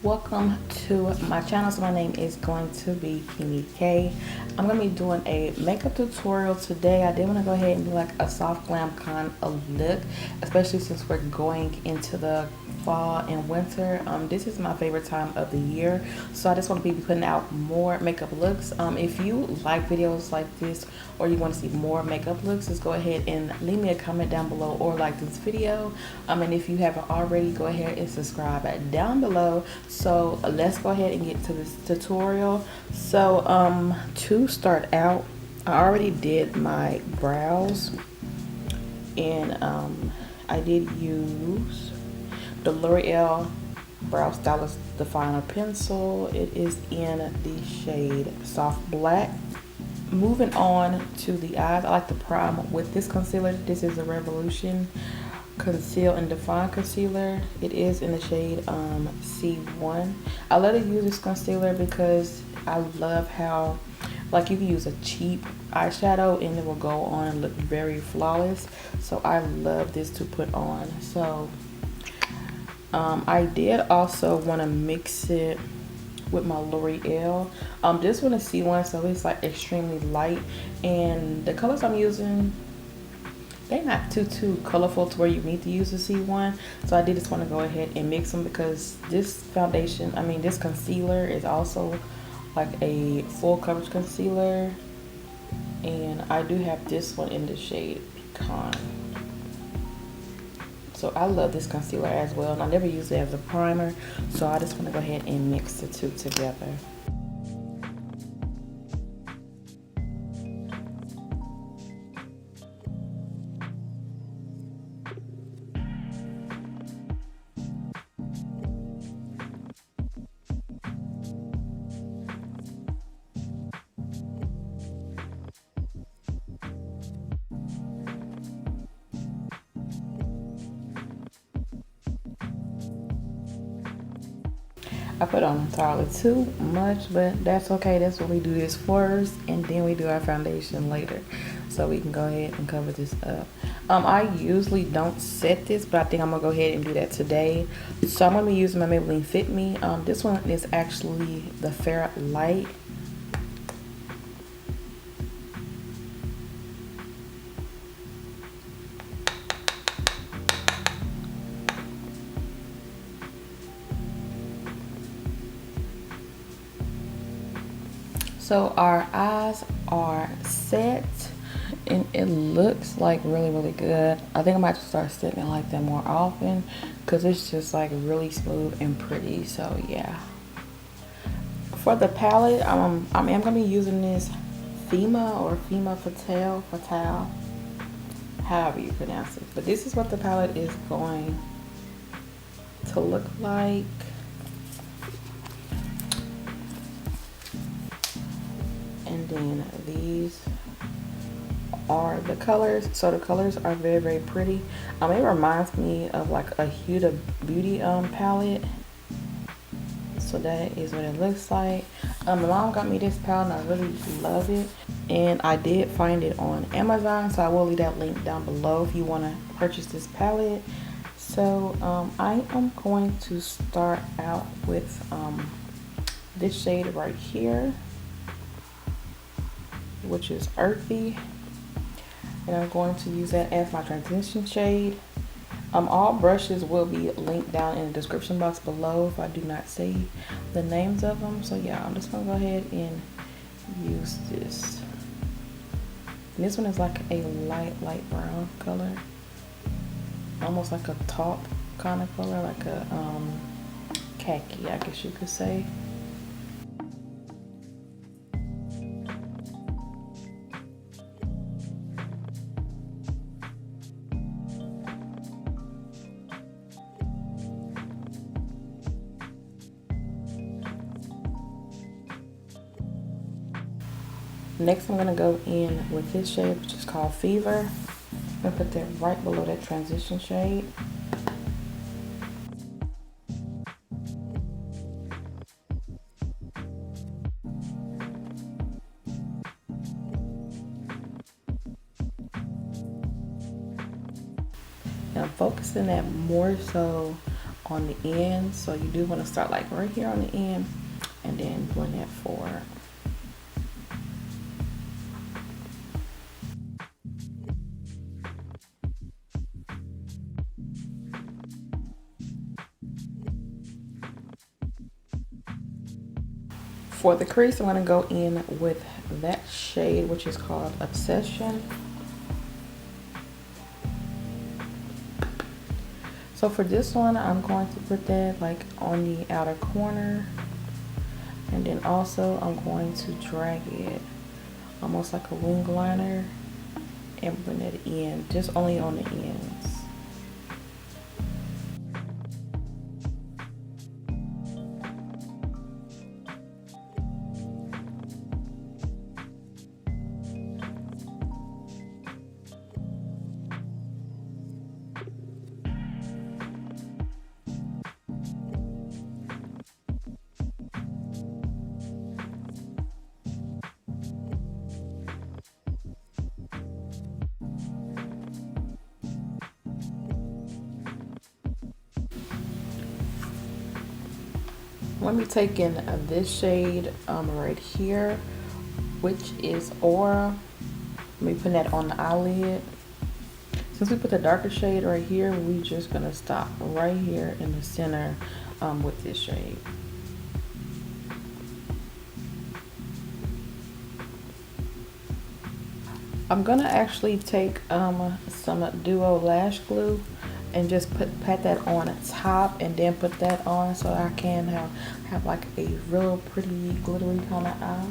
Welcome to my channel. So my name is going to be Keymee K. I'm going to be doing a makeup tutorial today. I did want to go ahead and do like a soft glam kind of look, especially since we're going into the fall and winter. This is my favorite time of the year, so I just want to be putting out more makeup looks. If you like videos like this or you want to see more makeup looks, just go ahead and leave me a comment down below or like this video. And if you haven't already, go ahead and subscribe down below. So let's go ahead and get to this tutorial. So to start out, I already did my brows, and I did use the L'Oreal Brow Stylist Definer Pencil. It is in the shade Soft Black. Moving on to the eyes, I like to prime with this concealer. This is a Revolution Conceal and Define Concealer. It is in the shade C1. I let it use this concealer because I love how like you can use a cheap eyeshadow and it will go on and look very flawless. So I love this to put on. So I did also want to mix it with my L'Oreal. This one is C1, so it's like extremely light, and the colors I'm using, they're not too colorful to where you need to use the C1. So I did just want to go ahead and mix them because this foundation, this concealer is also like a full coverage concealer, and I do have this one in the shade Pecan. So I love this concealer as well, and I never use it as a primer, so I just want to go ahead and mix the two together. I put on entirely too much, but that's okay. That's what we do this first, and then we do our foundation later. So we can go ahead and cover this up. I usually don't set this, but I think I'm gonna go ahead and do that today. So I'm gonna be using my Maybelline Fit Me. This one is actually the Fair Light. So our eyes are set, and it looks like really good. I think I might start setting it like that more often because it's just like really smooth and pretty. So yeah. For the palette, I am gonna be using this Femme or Femme Fatale, however you pronounce it. But this is what the palette is going to look like. And then these are the colors. So the colors are very pretty. It reminds me of like a Huda Beauty palette. So that is what it looks like. My mom got me this palette and I really love it, and I did find it on Amazon, so I will leave that link down below if you want to purchase this palette. So I am going to start out with this shade right here, which is Earthy, and I'm going to use that as my transition shade. All brushes will be linked down in the description box below if I do not say the names of them. So yeah, I'm just gonna go ahead and use this. And this one is like a light brown color, almost like a taupe kind of color, like a khaki, I guess you could say. Next, I'm gonna go in with this shade, which is called Fever. I'm gonna put that right below that transition shade. And I'm focusing that more so on the end, so you do want to start like right here on the end and then blend that forward. For the crease, I'm going to go in with that shade, which is called Obsession. So for this one, I'm going to put that like on the outer corner. And then also I'm going to drag it almost like a wing liner and bring it in, just only on the ends. Let me take in this shade right here, which is Aura. Let me put that on the eyelid. Since we put the darker shade right here, we're just gonna stop right here in the center with this shade. I'm gonna actually take some Duo Lash Glue and just pat that on top and then put that on so I can have like a real pretty glittery kind of eye.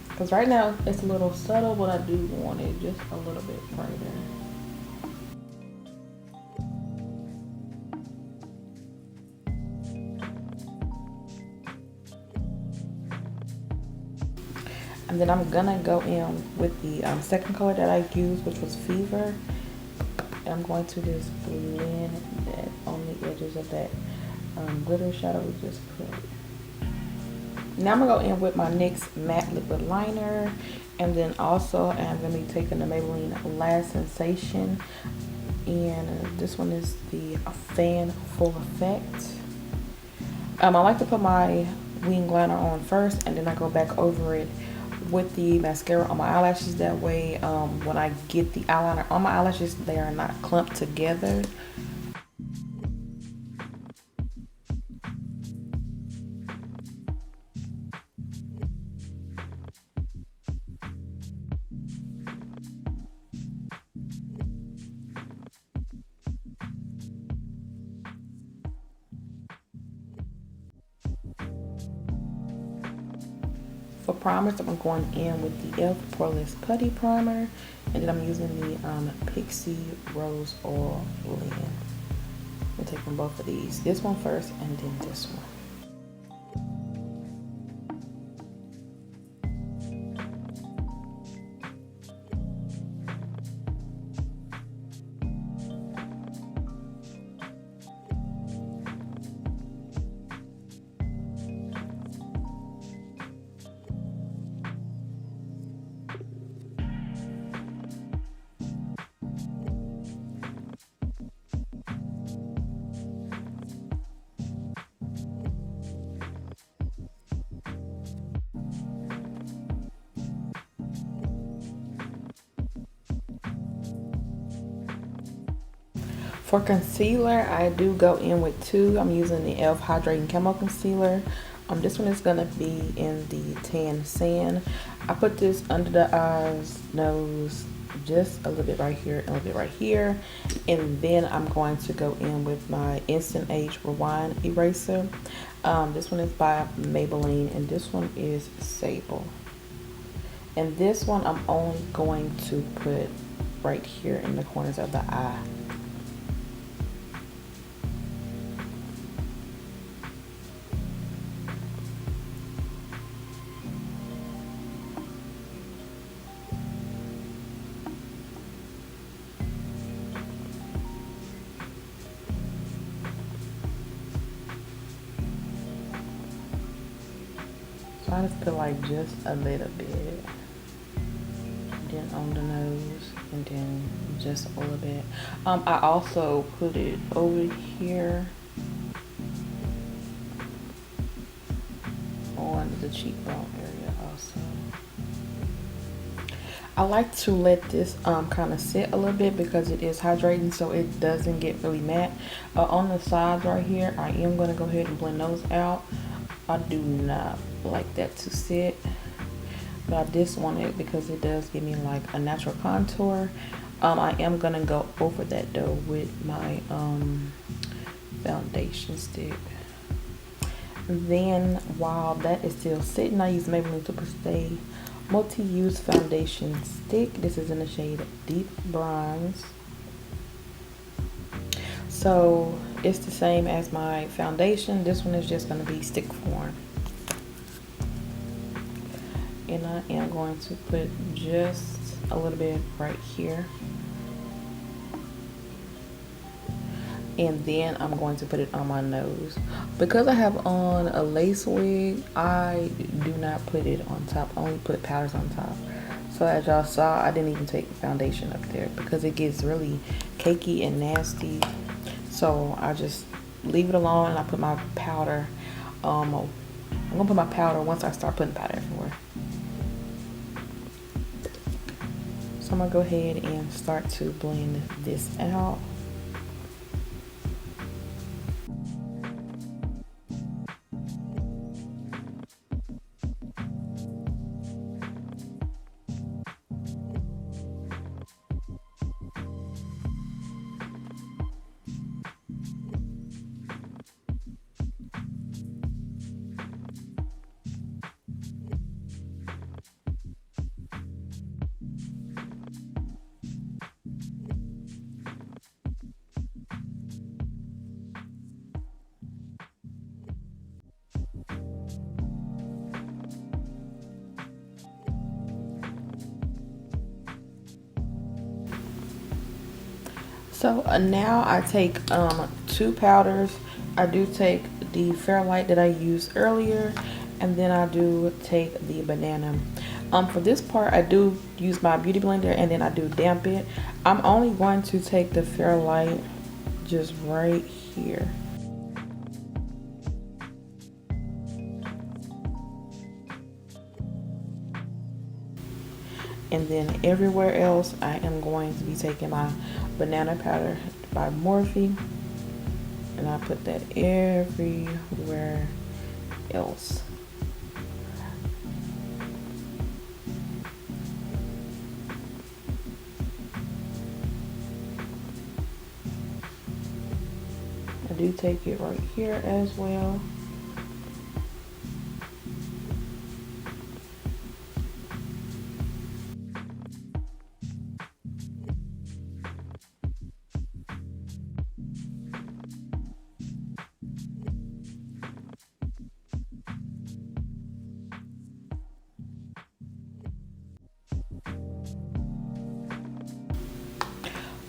Because right now it's a little subtle, but I do want it just a little bit brighter. And then I'm gonna go in with the second color that I used, which was Fever. And I'm going to just blend that on the edges of that glitter shadow we just put. Now I'm gonna go in with my NYX matte liquid liner, and then also I'm gonna be taking the Maybelline Lash Sensation, and this one is the Fan Full Effect. I like to put my wing liner on first, and then I go back over it with the mascara on my eyelashes. That way when I get the eyeliner on my eyelashes, they are not clumped together. For primers, I'm going in with the E.L.F. Poreless Putty Primer, and then I'm using the Pixi Rose Oil Blend. I'm taking both of these. This one first, and then this one. For concealer, I do go in with two. I'm using the E.L.F. Hydrating Camo Concealer. This one is gonna be in the Tan Sand. I put this under the eyes, nose, just a little bit right here and a little bit right here. And then I'm going to go in with my Instant Age Rewind Eraser. This one is by Maybelline, and this one is Sable. And this one I'm only going to put right here in the corners of the eye. So I just put like just a little bit. Then on the nose, and then just a little bit. I also put it over here on the cheekbone area also. I like to let this kind of sit a little bit because it is hydrating, so it doesn't get really matte. On the sides right here, I am going to go ahead and blend those out. I do not like that to sit, but I just want it because it does give me like a natural contour. I am going to go over that though with my foundation stick. Then while that is still sitting, I use Maybelline Superstay multi-use foundation stick. This is in the shade Deep Bronze. So it's the same as my foundation. This one is just going to be stick form. And I am going to put just a little bit right here. And then I'm going to put it on my nose. Because I have on a lace wig, I do not put it on top. I only put powders on top. So as y'all saw, I didn't even take foundation up there because it gets really cakey and nasty. So I just leave it alone and I put my powder. I'm gonna put my powder once I start putting powder everywhere. So I'm gonna go ahead and start to blend this out. So now I take two powders. I do take the Fairlight that I used earlier, and then I do take the banana. For this part, I do use my beauty blender and then I do damp it. I'm only going to take the Fairlight just right here. And then everywhere else, I am going to be taking my banana powder by Morphe. And I put that everywhere else. I do take it right here as well.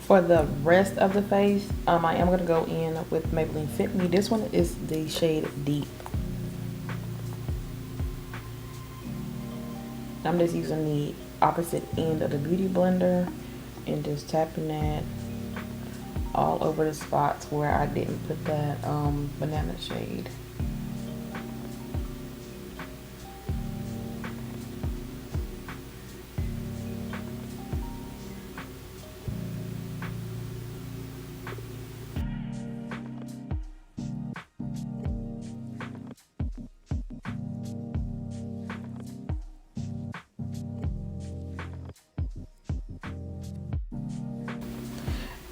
For the rest of the face, I am going to go in with Maybelline Fit Me. This one is the shade Deep. I'm just using the opposite end of the beauty blender and just tapping that all over the spots where I didn't put that banana shade.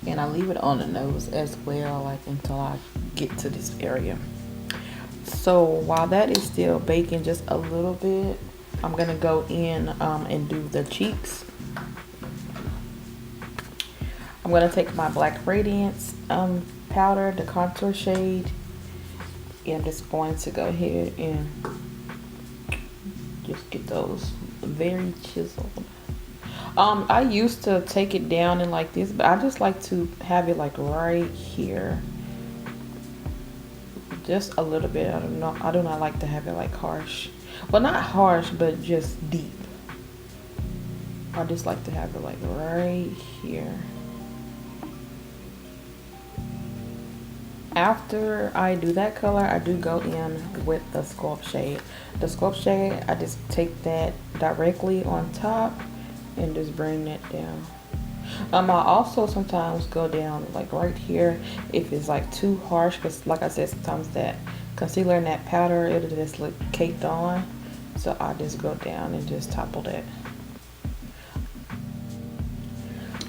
And I leave it on the nose as well, like until I get to this area. So while that is still baking just a little bit, I'm gonna go in and do the cheeks. I'm gonna take my black Radiance powder, the contour shade, and I'm just going to go ahead and just get those very chiseled. I used to take it down and like this, but I just like to have it like right here. Just a little bit. I do not like to have it like harsh. Well, not harsh, but just deep. I just like to have it like right here. After I do that color, I do go in with the Sculpt shade. The Sculpt shade, I just take that directly on top and just bring that down. I also sometimes go down like right here if it's like too harsh, because like I said, sometimes that concealer and that powder, it'll just look caked on. So I just go down and just topple that.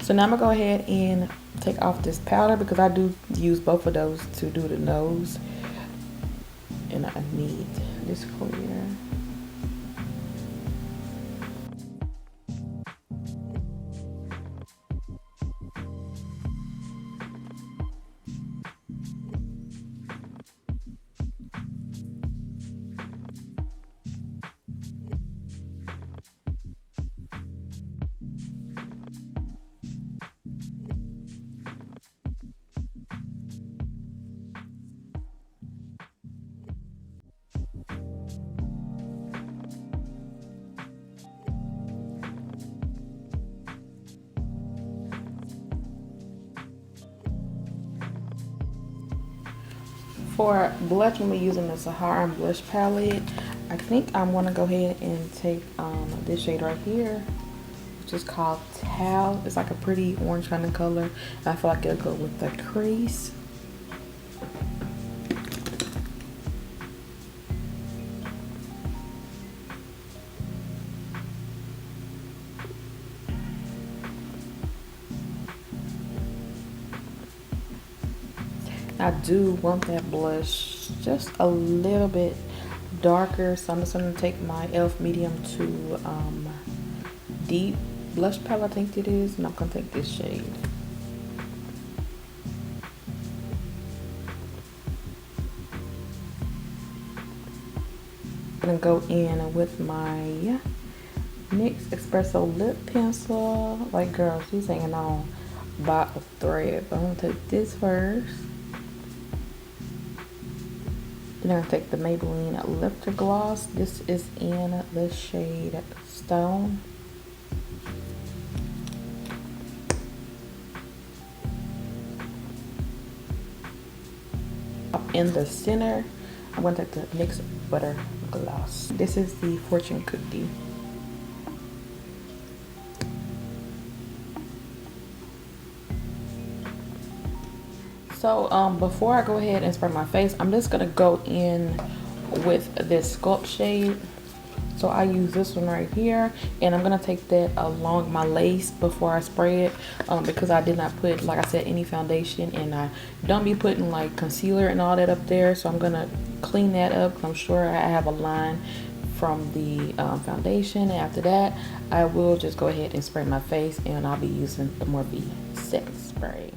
So now I'm gonna go ahead and take off this powder, because I do use both of those to do the nose, and I need this clear. For blush, I'm gonna be using the Sahara blush palette. I think I'm gonna go ahead and take this shade right here, which is called Tal. It's like a pretty orange kind of color. I feel like it'll go with the crease. I do want that blush just a little bit darker, so I'm just going to take my E.L.F medium to deep blush palette, I think it is, and I'm going to take this shade. I'm going to go in with my NYX Espresso lip pencil. Like, girl, she's hanging on by a thread, but I'm going to take this first. Then I'm going to take the Maybelline Lifter Gloss. This is in the shade Stone. Up in the center, I'm going to take the NYX Butter Gloss. This is the Fortune Cookie. So before I go ahead and spray my face, I'm just gonna go in with this Sculpt shade. So I use this one right here, and I'm gonna take that along my lace before I spray it, because I did not put, like I said, any foundation, and I don't be putting like concealer and all that up there. So I'm gonna clean that up. I'm sure I have a line from the foundation, and after that I will just go ahead and spray my face, and I'll be using the Morphe setting spray.